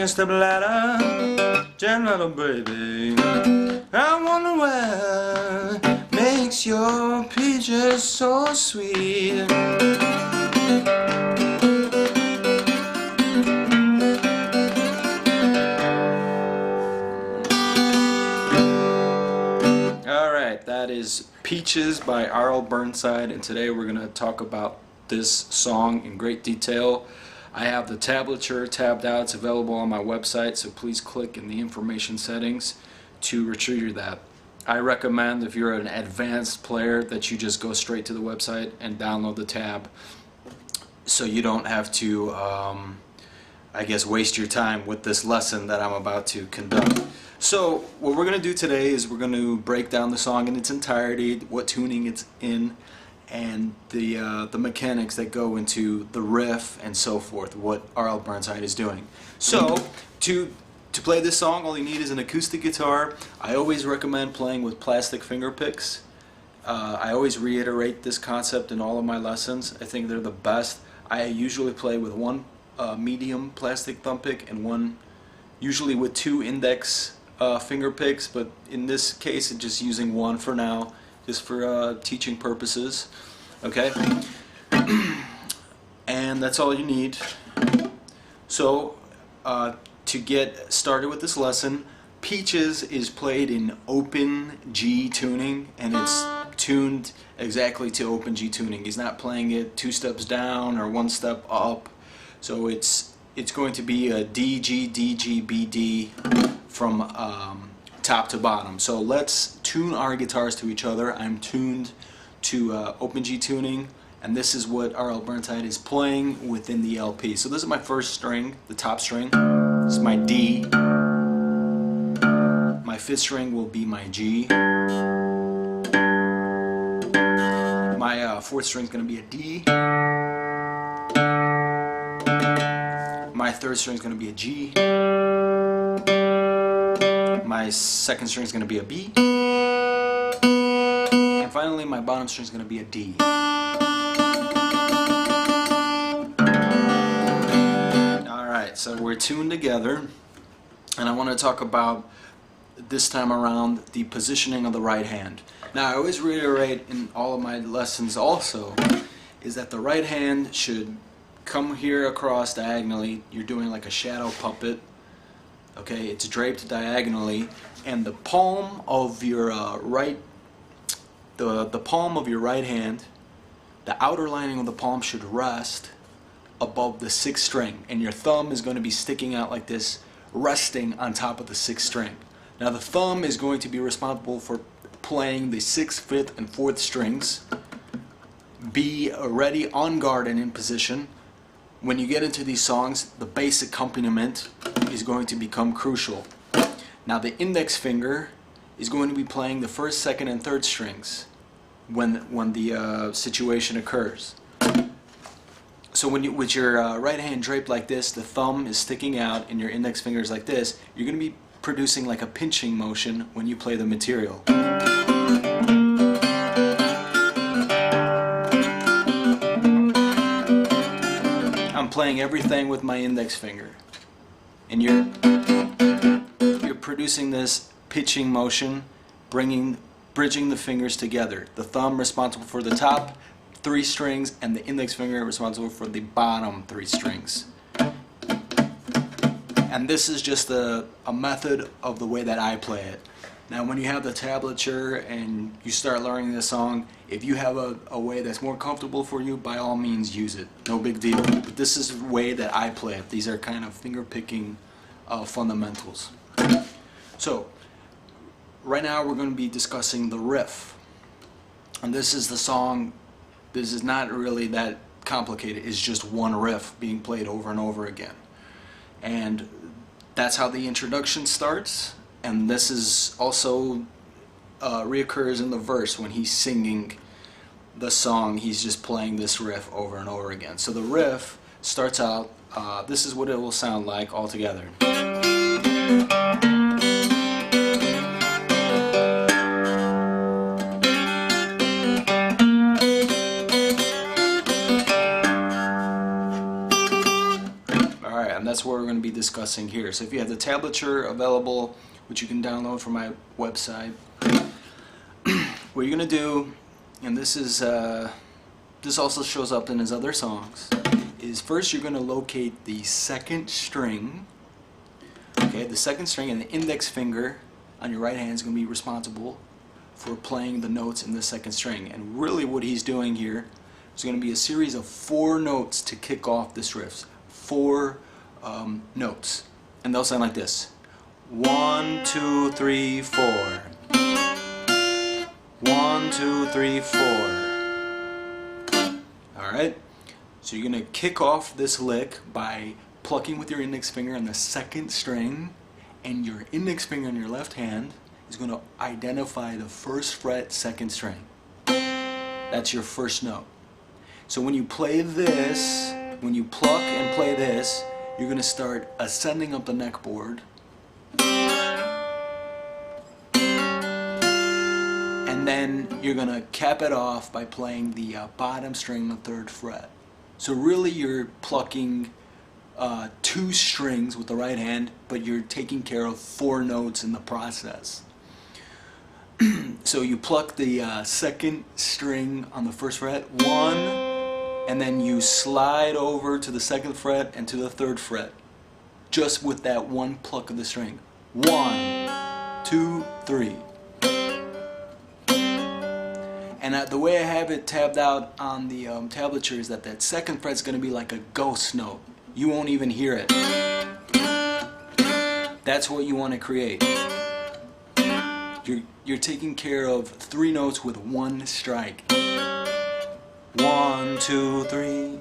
your step ladder, gentle baby. I wonder what makes your peaches so sweet. Alright, that is Peaches by R.L Burnside, and today we're going to talk about this song in great detail. I have the tablature tabbed out. It's available on my website, so please click in the information settings to retrieve that. I recommend, if you're an advanced player, that you just go straight to the website and download the tab, so you don't have to I guess waste your time with this lesson that I'm about to conduct. So what we're going to do today is we're going to break down the song in its entirety, what tuning it's in, and the mechanics that go into the riff and so forth, what R.L Burnside is doing. So to play this song, all you need is an acoustic guitar. I always recommend playing with plastic finger picks. I always reiterate this concept in all of my lessons. I think they're the best. I usually play with one medium plastic thumb pick and one, usually with two index finger picks, but in this case I'm just using one for now, just for teaching purposes. Okay? And that's all you need. So to get started with this lesson, Peaches is played in open G tuning, and it's tuned exactly to open G tuning. He's not playing it two steps down or one step up. So it's going to be a D, G, D, G, B, D from top to bottom. So let's tune our guitars to each other. I'm tuned to open G tuning, and this is what R.L Burnside is playing within the LP. So this is my first string, the top string. This is my D. My fifth string will be my G. My fourth string is going to be a D. My third string is going to be a G. My second string is going to be a B. And finally, my bottom string is going to be a D. Alright, so we're tuned together, and I want to talk about, this time around, the positioning of the right hand. Now, I always reiterate in all of my lessons also, is that the right hand should come here across diagonally. You're doing like a shadow puppet. Okay, it's draped diagonally, and the palm of your the palm of your right hand, the outer lining of the palm should rest above the sixth string, and your thumb is going to be sticking out like this, resting on top of the sixth string. Now the thumb is going to be responsible for playing the sixth, fifth, and fourth strings. Be ready, on guard, and in position. When you get into these songs, the bass accompaniment is going to become crucial. Now the index finger is going to be playing the first, second, and third strings when the situation occurs. So when you, with your right hand draped like this, the thumb is sticking out and your index finger is like this, you're going to be producing like a pinching motion when you play the material. I'm playing everything with my index finger, and you're producing this pitching motion, bridging the fingers together. The thumb responsible for the top three strings, and the index finger responsible for the bottom three strings. And this is just a method of the way that I play it. Now when you have the tablature and you start learning this song, if you have a way that's more comfortable for you, by all means use it. No big deal. But this is the way that I play it. These are kind of finger picking fundamentals. So right now we're going to be discussing the riff. And this is the song. This is not really that complicated. It's just one riff being played over and over again. And that's how the introduction starts, and this is also reoccurs in the verse. When he's singing the song, he's just playing this riff over and over again. So the riff starts out, this is what it will sound like all together. Alright, and that's what we're going to be discussing discussing here. So if you have the tablature available, which you can download from my website, what you're going to do, and this is this also shows up in his other songs, is first you're going to locate the second string. Okay, the second string, and the index finger on your right hand is going to be responsible for playing the notes in the second string. And really what he's doing here is going to be a series of 4 notes to kick off this riff. 4 notes. And they'll sound like this. 1, 2, 3, 4. 1, 2, 3, 4. Alright? So you're going to kick off this lick by plucking with your index finger on the second string, and your index finger on your left hand is going to identify the first fret, second string. That's your first note. So when you play this, when you pluck and play this, you're going to start ascending up the neck board, and then you're going to cap it off by playing the bottom string on the 3rd fret. So really you're plucking 2 strings with the right hand, but you're taking care of 4 notes in the process. So you pluck the second string on the 1st fret, 1, and then you slide over to the 2nd fret and to the 3rd fret, just with that one pluck of the string. 1, 2, 3. And the way I have it tabbed out on the tablature is that 2nd fret is going to be like a ghost note. You won't even hear it. That's what you want to create. You're taking care of 3 notes with 1 strike. 1, 2, 3.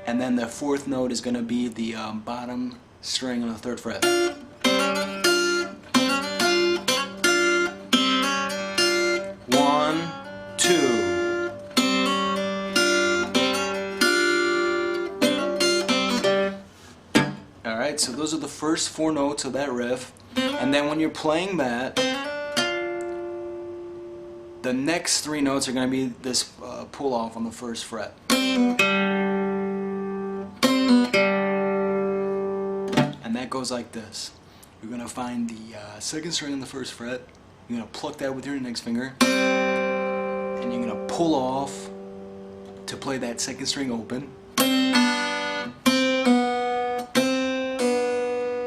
And then the 4th note is going to be the bottom string on the 3rd fret. 1, 2. Alright, so those are the first 4 notes of that riff. And then when you're playing that, the next 3 notes are going to be this pull off on the 1st fret. And that goes like this. You're going to find the 2nd string on the 1st fret, you're going to pluck that with your index finger, and you're going to pull off to play that 2nd string open,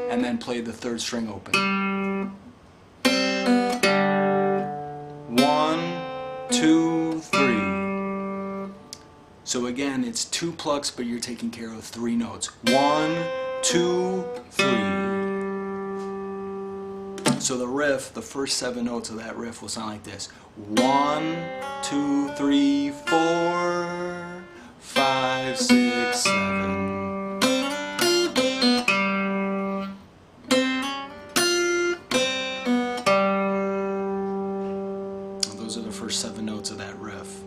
and then play the 3rd string open. 1, 2, 3. So again, it's 2 plucks, but you're taking care of 3 notes. 1, 2, 3. So the riff, the first 7 notes of that riff will sound like this. 1, 2, 3, 4, 5, 6, 7. Those are the first 7 notes of that riff.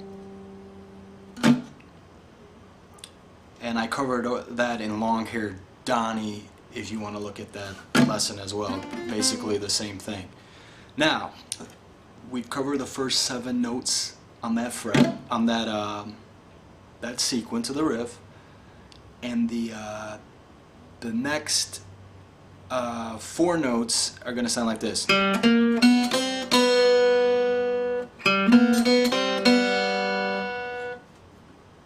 And I covered that in Long-Haired Donnie, if you want to look at that lesson as well. Basically the same thing. Now, we've covered the first 7 notes on that fret, on that sequence of the riff, and the next 4 notes are going to sound like this.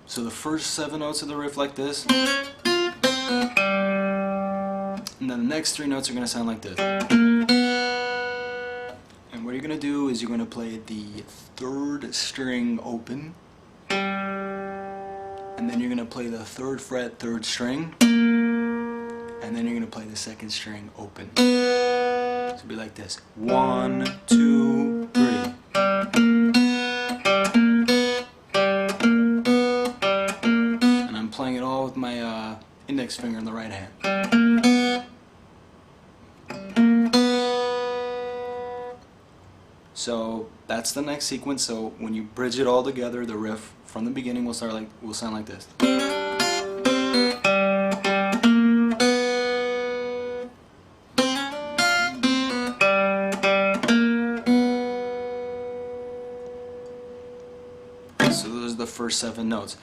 So the first 7 notes of the riff like this, and then the next 3 notes are going to sound like this. And what you're going to do is you're going to play the 3rd string open, and then you're going to play the 3rd fret 3rd string, and then you're going to play the 2nd string open. So it'll be like this. 1, 2, 3. And I'm playing it all with my index finger in the right hand. So that's the next sequence. So when you bridge it all together, the riff from the beginning will sound like this. So those are the first 7 notes.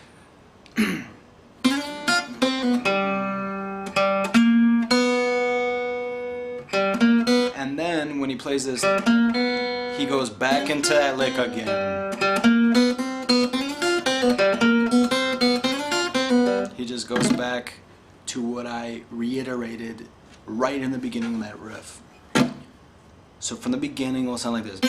then when he plays this, he goes back into that lick again. He just goes back to what I reiterated right in the beginning of that riff. So from the beginning it will sound like this.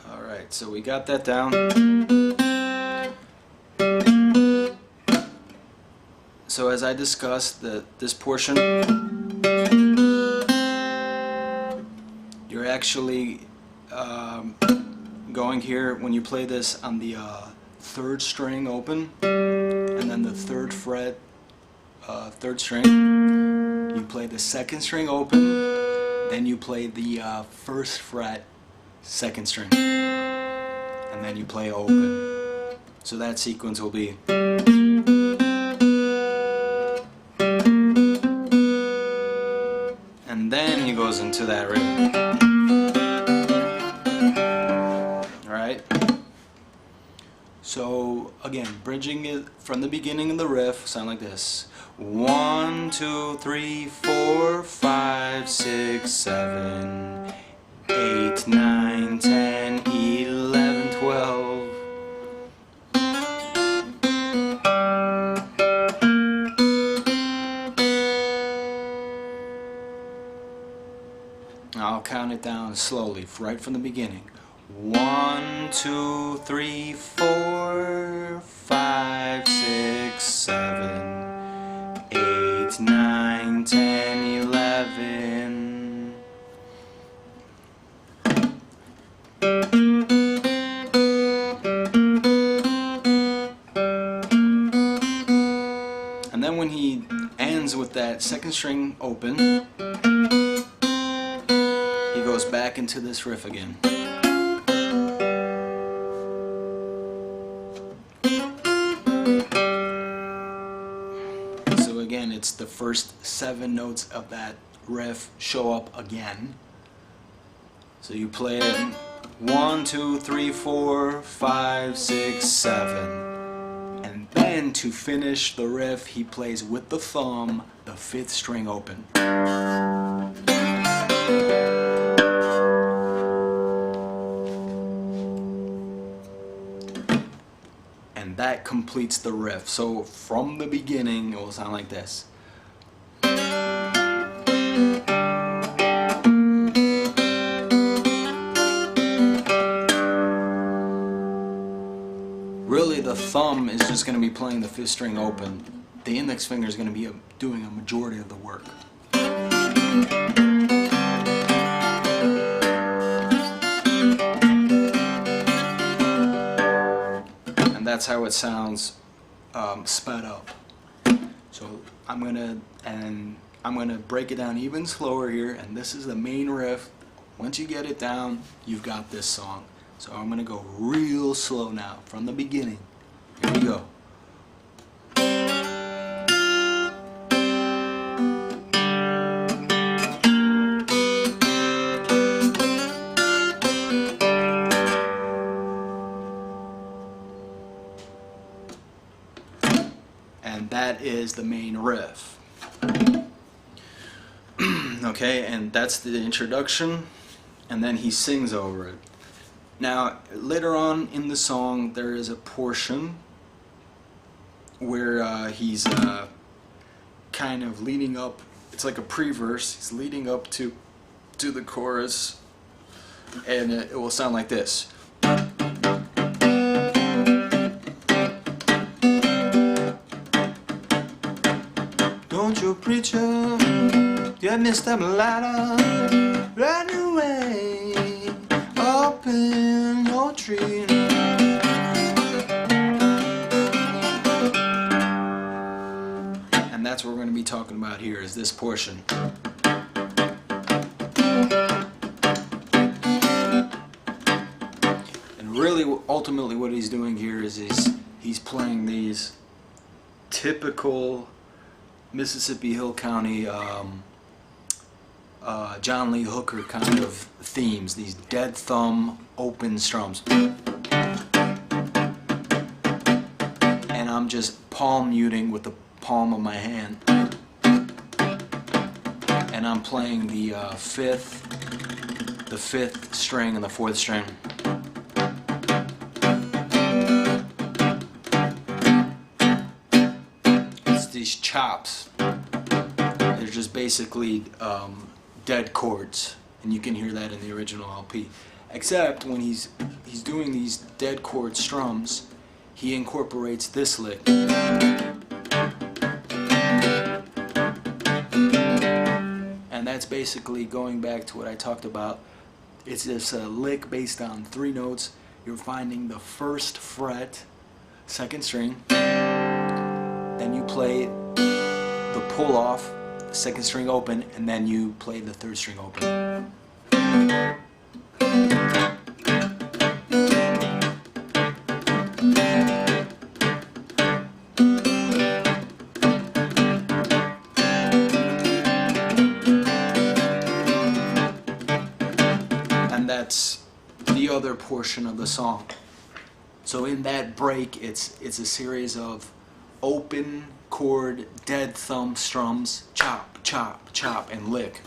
Alright, so we got that down. So as I discussed, this portion, you're actually going here when you play this on the 3rd string open, and then the 3rd fret, 3rd string. You play the 2nd string open, then you play the 1st fret, 2nd string, and then you play open. So that sequence will be. And then he goes into that riff. Alright? So again, bridging it from the beginning of the riff, sound like this. 1, 2, 3, 4, 5, 6, 7, 8, 9, 10, 11, 12. I'll count it down slowly, right from the beginning. 1, 2, 3, 4, 5, 6, 7, 8, 9, 10, 11. And then when he ends with that 2nd string open, he goes back into this riff again. So again, it's the first 7 notes of that riff show up again. So you play it 1, 2, 3, 4, 5, 6, 7. And then to finish the riff, he plays with the thumb the 5th string open. And that completes the riff. So from the beginning it will sound like this. Really the thumb is just going to be playing the 5th string open. The index finger is going to be doing a majority of the work. That's how it sounds sped up. So I'm gonna break it down even slower here, and this is the main riff. Once you get it down, you've got this song. So I'm gonna go real slow now from the beginning. Here we go. And that is the main riff. Okay, and that's the introduction, and then he sings over it. Now, later on in the song, there is a portion where he's kind of leading up. It's like a pre-verse. He's leading up to the chorus, and it will sound like this. Don't you preacher, get Mr. Mulatto, run away up in your tree. And that's what we're going to be talking about here, is this portion. And really, ultimately what he's doing here is he's playing these typical Mississippi Hill County John Lee Hooker kind of themes, these dead thumb open strums. And I'm just palm muting with the palm of my hand. And I'm playing the fifth string and the fourth string. It's these chops. They're just basically dead chords, and you can hear that in the original LP. Except when he's doing these dead chord strums, he incorporates this lick. And that's basically going back to what I talked about. It's this lick based on 3 notes. You're finding the first fret, 2nd string, then you play the pull off, 2nd string open, and then you play the 3rd string open. And that's the other portion of the song. So in that break, it's a series of open chord, dead thumb strums, chop, chop, chop, and lick.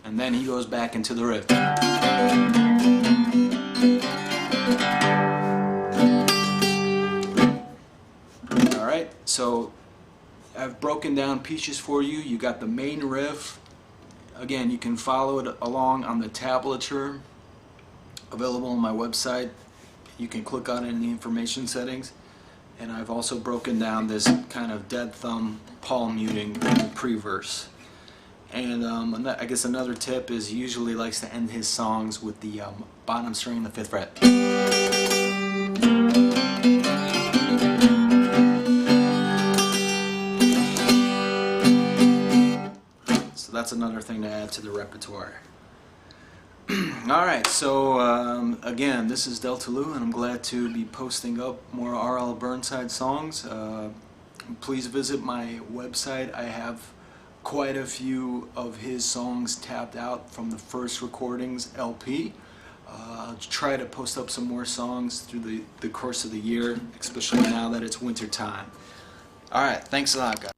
And then he goes back into the riff. Alright, so I've broken down Peaches for you. You got the main riff. Again, you can follow it along on the tablature available on my website. You can click on it in the information settings, and I've also broken down this kind of dead thumb palm muting in the pre-verse. And I guess another tip is he usually likes to end his songs with the bottom string and the 5th fret. So that's another thing to add to the repertoire. Alright, so again, this is Delta Lou, and I'm glad to be posting up more R.L Burnside songs. Please visit my website. I have quite a few of his songs tapped out from the first recordings LP. I'll try to post up some more songs through the course of the year, especially now that it's winter time. Alright, thanks a lot, guys.